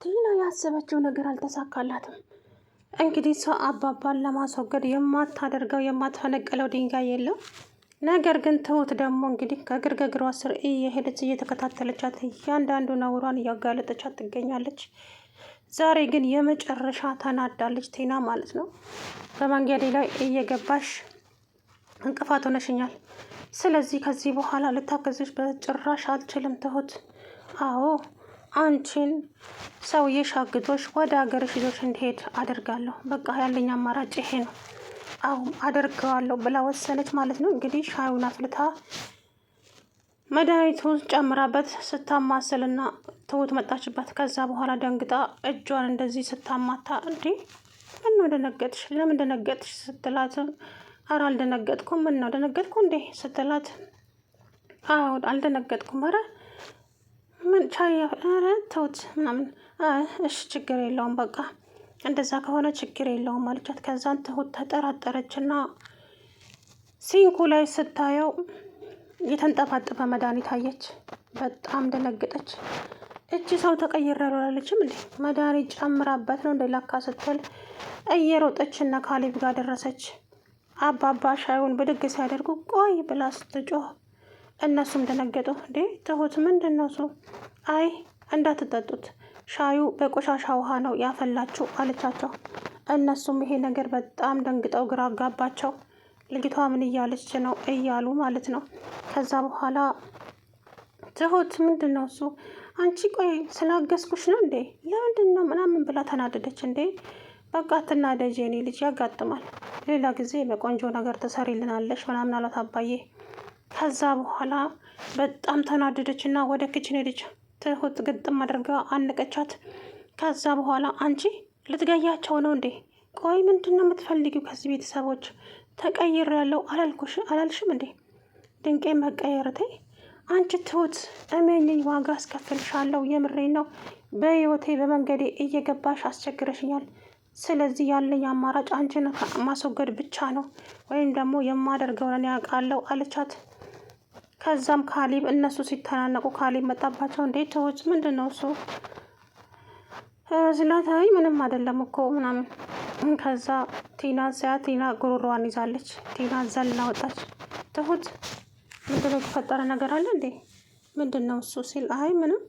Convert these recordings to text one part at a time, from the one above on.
ቲና ያሰበችው ነገር አልተሳካላትም። እንግዲህ ሰው አባባን ለማስወገድ የማታደርገው የማትፈነቅለው ድንጋይ የለም። ነገር ግን ትሁት ደግሞ እንግዲህ ከግርግሯ ስር እየሄደች እየተከታተለቻት እያንዳንዱ ነውሯን እያጋለጠቻት ትገኛለች። ዛሬ ግን የመጨረሻ ተናዳለች ቲና ማለት ነው። በመንገዴ ላይ እየገባሽ እንቅፋት ሆነሽኛል። ስለዚህ ከዚህ በኋላ ልታገዝሽ በጭራሽ አልችልም ትሁት። አዎ አንቺን ሰውዬሽ አግቶሽ ወደ ሀገርሽ ይዞሽ እንዲሄድ አደርጋለሁ። በቃ ያለኝ አማራጭ ይሄ ነው። አሁን አደርገዋለሁ ብላ ወሰነች ማለት ነው። እንግዲህ ሻዩን አፍልታ መድኃኒቱን ጨምራበት ስታማስልና ትሁት መጣችበት። ከዛ በኋላ ደንግጣ እጇን እንደዚህ ስታማታ እንዴ ምን ነው ደነገጥሽ? ለምን ደነገጥሽ ስትላትም ኧረ አልደነገጥኩም። ምን ነው ደነገጥኩ እንዴ ስትላት አዎ አልደነገጥኩም። ኧረ ምን ቻይ ኧረ ተውት ምናምን እሺ ችግር የለውም በቃ እንደዛ ከሆነ ችግር የለውም አለቻት። ከዛን ትሁት ተጠራጠረችና ሲንኩ ላይ ስታየው የተንጠባጠበ መድኃኒት አየች። በጣም ደነገጠች። እጅ ሰው ተቀይሬያለሁ አላለችም እንዴ? መድኃኒት ጨምራበት ነው እንደ ላካ ስትል እየሮጠች እነ ካሌብ ጋር ደረሰች። አባባ ሻዩን ብድግ ሲያደርጉ ቆይ ብላ ስትጮህ እነሱም ደነገጡ። እንዴ ትሁት ምንድን ነው እሱ? አይ እንዳትጠጡት ሻዩ በቆሻሻ ውሃ ነው ያፈላችሁ አለቻቸው። እነሱም ይሄ ነገር በጣም ደንግጠው ግራ አጋባቸው። ልጅቷ ምን እያለች ነው እያሉ ማለት ነው። ከዛ በኋላ ትሁት ምንድን ነው እሱ? አንቺ ቆይ ስላገዝኩሽ ነው እንዴ? ለምንድን ነው ምናምን ብላ ተናደደች። እንዴ በቃ አትናደጂ የኔ ልጅ ያጋጥማል። ሌላ ጊዜ በቆንጆ ነገር ትሰሪልናለሽ ምናምን አላት አባዬ። ከዛ በኋላ በጣም ተናደደች እና ወደ ክችን ሄደች። ትሁት ግጥም አድርጋ አነቀቻት። ከዛ በኋላ አንቺ ልትገያቸው ነው እንዴ? ቆይ ምንድን ነው የምትፈልጊው ከዚህ ቤተሰቦች? ተቀይሬያለሁ አላልሽም እንዴ? ድንቄ መቀየርቴ አንቺ ትሁት እመኝኝ፣ ዋጋ አስከፍልሻለሁ። የምሬን ነው። በህይወቴ በመንገዴ እየገባሽ አስቸግረሽኛል። ስለዚህ ያለኝ አማራጭ አንቺን ማስወገድ ብቻ ነው፣ ወይም ደግሞ የማደርገውን ያውቃለሁ አለቻት። ከዛም ካሌብ እነሱ ሲተናነቁ ካሌብ መጣባቸው። እንዴት ትሁት ምንድን ነው እሱ ስላታይ ምንም አይደለም እኮ ምናምን። ከዛ ቲና ቲና ጉሮሮዋን ይዛለች። ቲና ዘልና ወጣች። ትሁት ምንድን ነው የተፈጠረ ነገር አለ እንዴ? ምንድን ነው እሱ ሲል አይ ምንም፣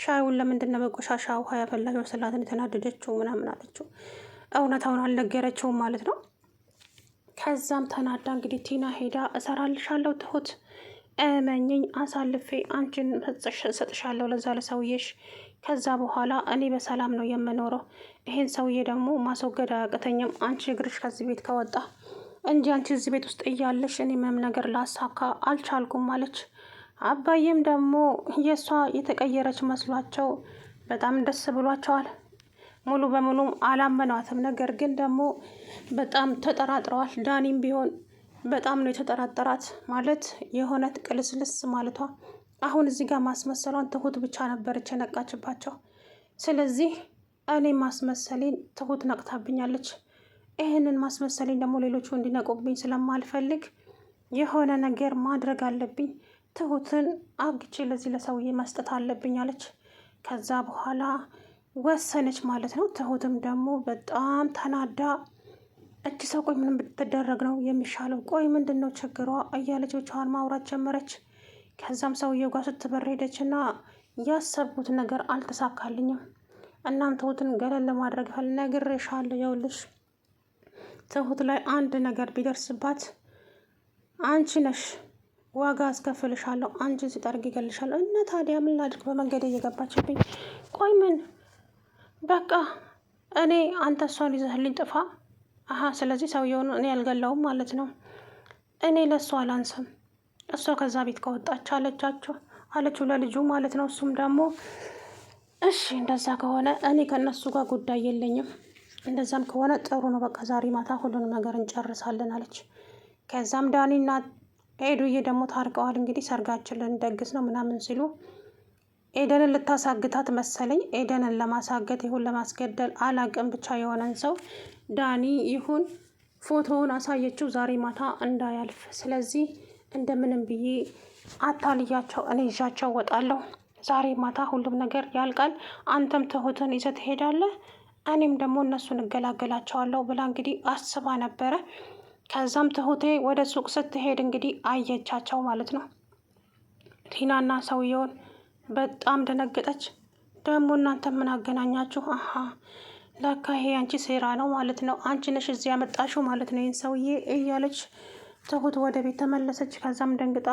ሻዩን ለምንድን ነው በቆሻሻ ውሃ ያፈላሽው ስላትን የተናደደችው ምናምን አለችው። እውነታውን አልነገረችውም ማለት ነው። ከዛም ተናዳ እንግዲህ ቲና ሄዳ እሰራልሻለሁ ትሁት እመኝኝ፣ አሳልፌ አንቺን ሰጥሻለሁ ለዛ ለሰውዬሽ። ከዛ በኋላ እኔ በሰላም ነው የምኖረው። ይሄን ሰውዬ ደግሞ ማስወገድ አያቅተኝም አንቺ እግርሽ ከዚህ ቤት ከወጣ እንጂ አንቺ እዚህ ቤት ውስጥ እያለሽ እኔ ምንም ነገር ላሳካ አልቻልኩም አለች። አባዬም ደግሞ የእሷ የተቀየረች መስሏቸው በጣም ደስ ብሏቸዋል። ሙሉ በሙሉም አላመኗትም። ነገር ግን ደግሞ በጣም ተጠራጥረዋል። ዳኒም ቢሆን በጣም ነው የተጠራጠራት። ማለት የሆነ ቅልስልስ ማለቷ አሁን እዚህ ጋር ማስመሰሏን ትሁት ብቻ ነበረች የነቃችባቸው። ስለዚህ እኔ ማስመሰሌን ትሁት ነቅታብኛለች። ይህንን ማስመሰሌን ደግሞ ሌሎቹ እንዲነቁብኝ ስለማልፈልግ የሆነ ነገር ማድረግ አለብኝ። ትሁትን አግቼ ለዚህ ለሰውዬ መስጠት አለብኝ አለች። ከዛ በኋላ ወሰነች ማለት ነው። ትሁትም ደግሞ በጣም ተናዳ እጅ ሰው ቆይ ምን ብትደረግ ነው የሚሻለው? ቆይ ምንድን ነው ችግሯ? እያለች ብቻዋን ማውራት ጀመረች። ከዛም ሰውዬው ጋር ስትበር ሄደች እና ያሰብኩት ነገር አልተሳካልኝም። እናም ትሁትን ገለል ለማድረግ ነግሬሻለሁ። ይኸውልሽ ትሁት ላይ አንድ ነገር ቢደርስባት አንቺ ነሽ ዋጋ አስከፍልሻለሁ። አንቺ ሲጠርግ ይገልሻለሁ። እና ታዲያ ምን ላድርግ? በመንገድ እየገባችብኝ። ቆይ ምን በቃ እኔ አንተ እሷን ይዘህልኝ ጥፋ። ስለዚህ ሰውየውን እኔ ያልገላውም ማለት ነው። እኔ ለእሷ አላንስም። እሷ ከዛ ቤት ከወጣች አለችው ለልጁ ማለት ነው። እሱም ደግሞ እሺ እንደዛ ከሆነ እኔ ከእነሱ ጋር ጉዳይ የለኝም። እንደዛም ከሆነ ጥሩ ነው። በቃ ዛሬ ማታ ሁሉንም ነገር እንጨርሳለን አለች። ከዛም ዳኒና ኤዱዬ ደግሞ ታርቀዋል። እንግዲህ ሰርጋችን ልንደግስ ነው ምናምን ሲሉ ኤደንን ልታሳግታት መሰለኝ። ኤደንን ለማሳገት ይሁን ለማስገደል አላቅም፣ ብቻ የሆነን ሰው ዳኒ ይሁን ፎቶውን አሳየችው ዛሬ ማታ እንዳያልፍ። ስለዚህ እንደምንም ብዬ አታልያቸው እኔ ይዣቸው ወጣለሁ። ዛሬ ማታ ሁሉም ነገር ያልቃል። አንተም ትሁትን ይዘህ ትሄዳለህ፣ እኔም ደግሞ እነሱን እገላገላቸዋለሁ ብላ እንግዲህ አስባ ነበረ። ከዛም ትሁቴ ወደ ሱቅ ስትሄድ እንግዲህ አየቻቸው ማለት ነው። ቲናና ሰውየውን በጣም ደነገጠች። ደግሞ እናንተ ምን አገናኛችሁ? አሀ ለካ ይሄ አንቺ ሴራ ነው ማለት ነው። አንቺ ነሽ እዚህ ያመጣሽው ማለት ነው ይህን ሰውዬ እያለች ትሁት ወደ ቤት ተመለሰች። ከዛም ደንግጣ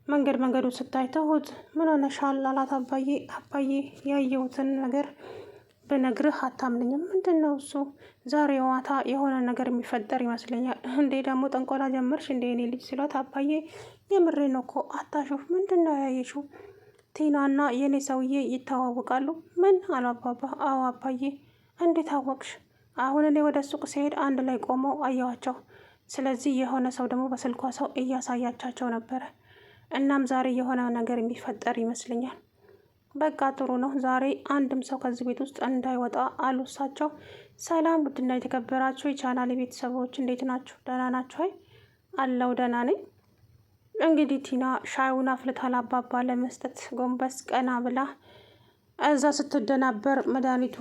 መንገዱ ስታይ ትሁት ምን ሆነሻል አላት አባዬ። አባዬ ያየሁትን ነገር ብነግርህ አታምንኝም። ምንድን ነው እሱ? ዛሬ ማታ የሆነ ነገር የሚፈጠር ይመስለኛል። እንዴ ደግሞ ጠንቆላ ጀመርሽ እንዴ እኔ ልጅ ሲሏት፣ አባዬ የምሬ ነው እኮ አታሹፍ። ምንድን ነው ያየሽው? ቲናና የኔ ሰውዬ ይተዋወቃሉ። ምን አሉ አባባ። አዎ አባዬ። እንዴት አወቅሽ? አሁን እኔ ወደ ሱቅ ሲሄድ አንድ ላይ ቆመው አየዋቸው። ስለዚህ የሆነ ሰው ደግሞ በስልኳ ሰው እያሳያቻቸው ነበረ። እናም ዛሬ የሆነ ነገር የሚፈጠር ይመስለኛል። በቃ ጥሩ ነው። ዛሬ አንድም ሰው ከዚህ ቤት ውስጥ እንዳይወጣ አሉ እሳቸው። ሰላም ውድና የተከበራችሁ የቻናሌ ቤተሰቦች እንዴት ናችሁ? ደህና ናችሁ? ይ አለው ደህና ነኝ። እንግዲህ ቲና ሻዩን አፍልታ ለአባባ ለመስጠት ጎንበስ ቀና ብላ እዛ ስትደናበር መድኃኒቱ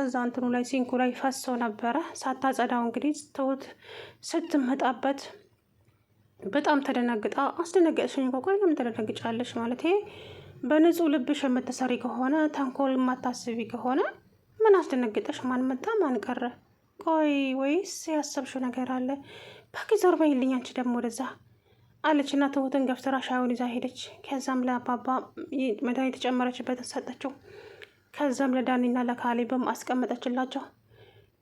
እዛ እንትኑ ላይ ሲንኩ ላይ ፈሶ ነበረ። ሳታጸዳው እንግዲህ ትሁት ስትመጣበት በጣም ተደናግጣ፣ አስደነገጥሽኝ። ቆይ ለምን ተደነግጫለሽ? ማለት በንጹህ ልብሽ የምትሰሪ ከሆነ ተንኮል የማታስቢ ከሆነ ምን አስደነግጠሽ? ማን መጣ ማን ቀረ? ቆይ ወይስ ያሰብሽው ነገር አለ? ባኪ ዞር በይልኝ አንቺ ደግሞ ወደዛ አለችና ትሁትን ገፍትራ ሻዩን ይዛ ሄደች። ከዛም ለአባባ መድኃኒት የተጨመረችበትን ሰጠችው። ከዛም ለዳኒና ለካሌብም አስቀመጠችላቸው።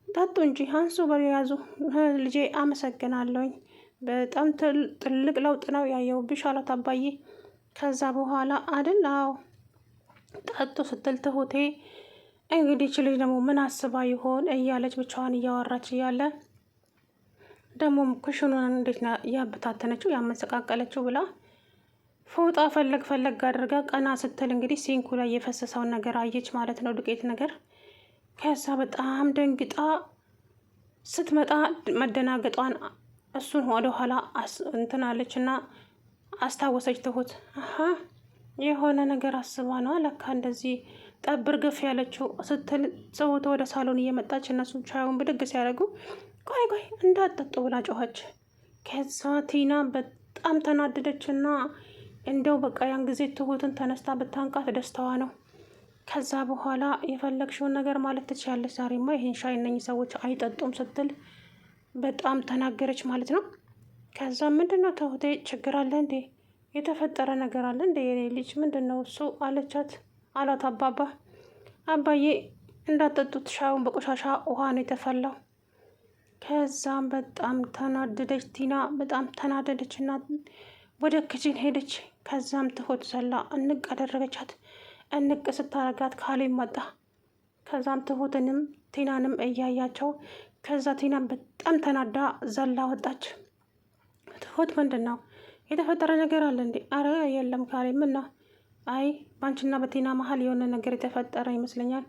ጠጡ እንጂ አንሱ በያዙ ልጄ አመሰግናለሁኝ። በጣም ትልቅ ለውጥ ነው ያየሁብሽ አላት አባዬ። ከዛ በኋላ አይደል አዎ ጠጡ ስትል ትሁቴ እንግዲህ ልጅ ደግሞ ምን አስባ ይሆን እያለች ብቻዋን እያወራች እያለ ደግሞ ኩሽኑን እንዴት ያበታተነችው ያመሰቃቀለችው ብላ ፎጣ ፈለግ አድርጋ ቀና ስትል እንግዲህ ሲንኩ ላይ የፈሰሰውን ነገር አየች ማለት ነው፣ ዱቄት ነገር። ከዛ በጣም ደንግጣ ስትመጣ መደናገጧን እሱን ወደኋላ እንትናለች እና አስታወሰች ትሁት። አሀ የሆነ ነገር አስባ ነው ለካ እንደዚህ ጠብር ገፍ ያለችው ስትል ትሁት ወደ ሳሎን እየመጣች እነሱ ቻዩን ብድግ ሲያደርጉ ቆይ እንዳጠጡ ብላ ጮኸች። ከዛ ቲና በጣም ተናደደችና እንደው በቃ ያን ጊዜ ትሁትን ተነስታ ብታንቃት ደስታዋ ነው። ከዛ በኋላ የፈለግሽውን ነገር ማለት ትችያለች፣ ዛሬማ ይህን ሻይ እነኝህ ሰዎች አይጠጡም ስትል በጣም ተናገረች ማለት ነው። ከዛ ምንድነው ትሁቴ ችግር አለ እንዴ? የተፈጠረ ነገር አለ እንዴ? የኔ ልጅ ምንድነው እሱ አላት አባባ። አባዬ እንዳጠጡት ሻዩን በቆሻሻ ውሃ ነው የተፈላው። ከዛም በጣም ተናደደች ቲና፣ በጣም ተናደደች እና ወደ ክችን ሄደች። ከዛም ትሁት ዘላ እንቅ አደረገቻት። እንቅ ስታረጋት ካሌብ መጣ። ከዛም ትሁትንም ቲናንም እያያቸው፣ ከዛ ቲናን በጣም ተናዳ ዘላ ወጣች። ትሁት ምንድን ነው የተፈጠረ ነገር አለ እንዴ? አረ የለም ካሌብ ምን ነው? አይ ባንቺና በቲና መሀል የሆነ ነገር የተፈጠረ ይመስለኛል።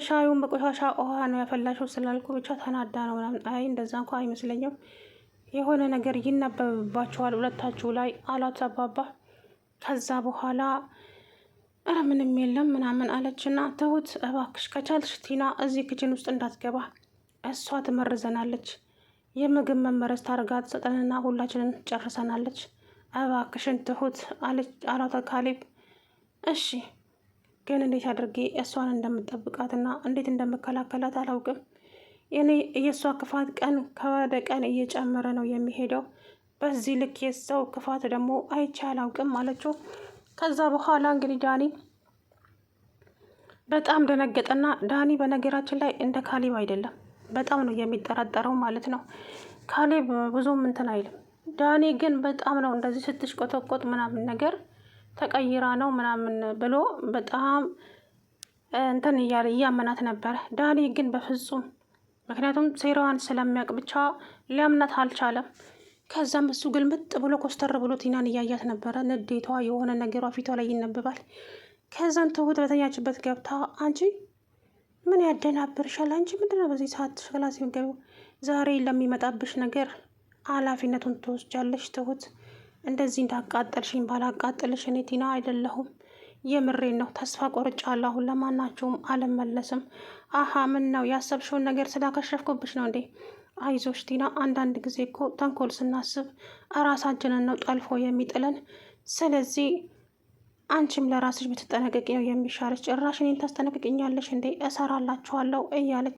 ሻዩን በቆሻሻ ውሃ ነው ያፈላሽው ስላልኩ ብቻ ተናዳ ነው ምናምን። አይ እንደዛ እንኳ አይመስለኝም፣ የሆነ ነገር ይነበብባቸዋል ሁለታችሁ ላይ አላት አባባ። ከዛ በኋላ እረ ምንም የለም ምናምን አለችና ትሁት እባክሽ ከቻልሽ ቲና እዚህ ክችን ውስጥ እንዳትገባ፣ እሷ ትመርዘናለች፣ የምግብ መመረዝ ታርጋ ትሰጠንና ሁላችንን ጨርሰናለች። እባክሽን ትሁት አላት ካሌብ። እሺ ግን እንዴት አድርጌ እሷን እንደምጠብቃትና እንዴት እንደምከላከላት አላውቅም። እኔ የእሷ ክፋት ቀን ከወደ ቀን እየጨመረ ነው የሚሄደው። በዚህ ልክ የሰው ክፋት ደግሞ አይቼ አላውቅም አለችው። ከዛ በኋላ እንግዲህ ዳኒ በጣም ደነገጠና፣ ዳኒ በነገራችን ላይ እንደ ካሌብ አይደለም፣ በጣም ነው የሚጠራጠረው ማለት ነው። ካሌብ ብዙም እንትን አይልም፣ ዳኒ ግን በጣም ነው እንደዚህ ስትሽቆጠቆጥ ምናምን ነገር ተቀይራ ነው ምናምን ብሎ በጣም እንትን እያመናት ነበረ። ዳኒ ግን በፍጹም፣ ምክንያቱም ሴራዋን ስለሚያውቅ ብቻ ሊያምናት አልቻለም። ከዛም እሱ ግልምጥ ብሎ ኮስተር ብሎ ቲናን እያያት ነበረ። ንዴቷ የሆነ ነገሯ ፊቷ ላይ ይነበባል። ከዛም ትሁት በተኛችበት ገብታ አንቺ ምን ያደናብርሻል? አንቺ ምንድነው በዚህ ሰዓት ክላስ የሚገቢው? ዛሬ ለሚመጣብሽ ነገር ኃላፊነቱን ትወስጃለሽ ትሁት። እንደዚህ እንዳቃጠልሽኝ ባላቃጠልሽ እኔ ቲና አይደለሁም። የምሬን ነው ተስፋ ቆርጫለሁ። አሁን ለማናቸውም አልመለስም። አሀ ምን ነው ያሰብሽውን ነገር ስላከሸፍኩብሽ ነው እንዴ? አይዞሽ ቲና፣ አንዳንድ ጊዜ እኮ ተንኮል ስናስብ እራሳችንን ነው ጠልፎ የሚጥለን። ስለዚህ አንቺም ለራስሽ ብትጠነቀቂ ነው የሚሻለች። ጭራሽ እኔን ታስጠነቅቅኛለሽ እንዴ? እሰራላችኋለሁ እያለች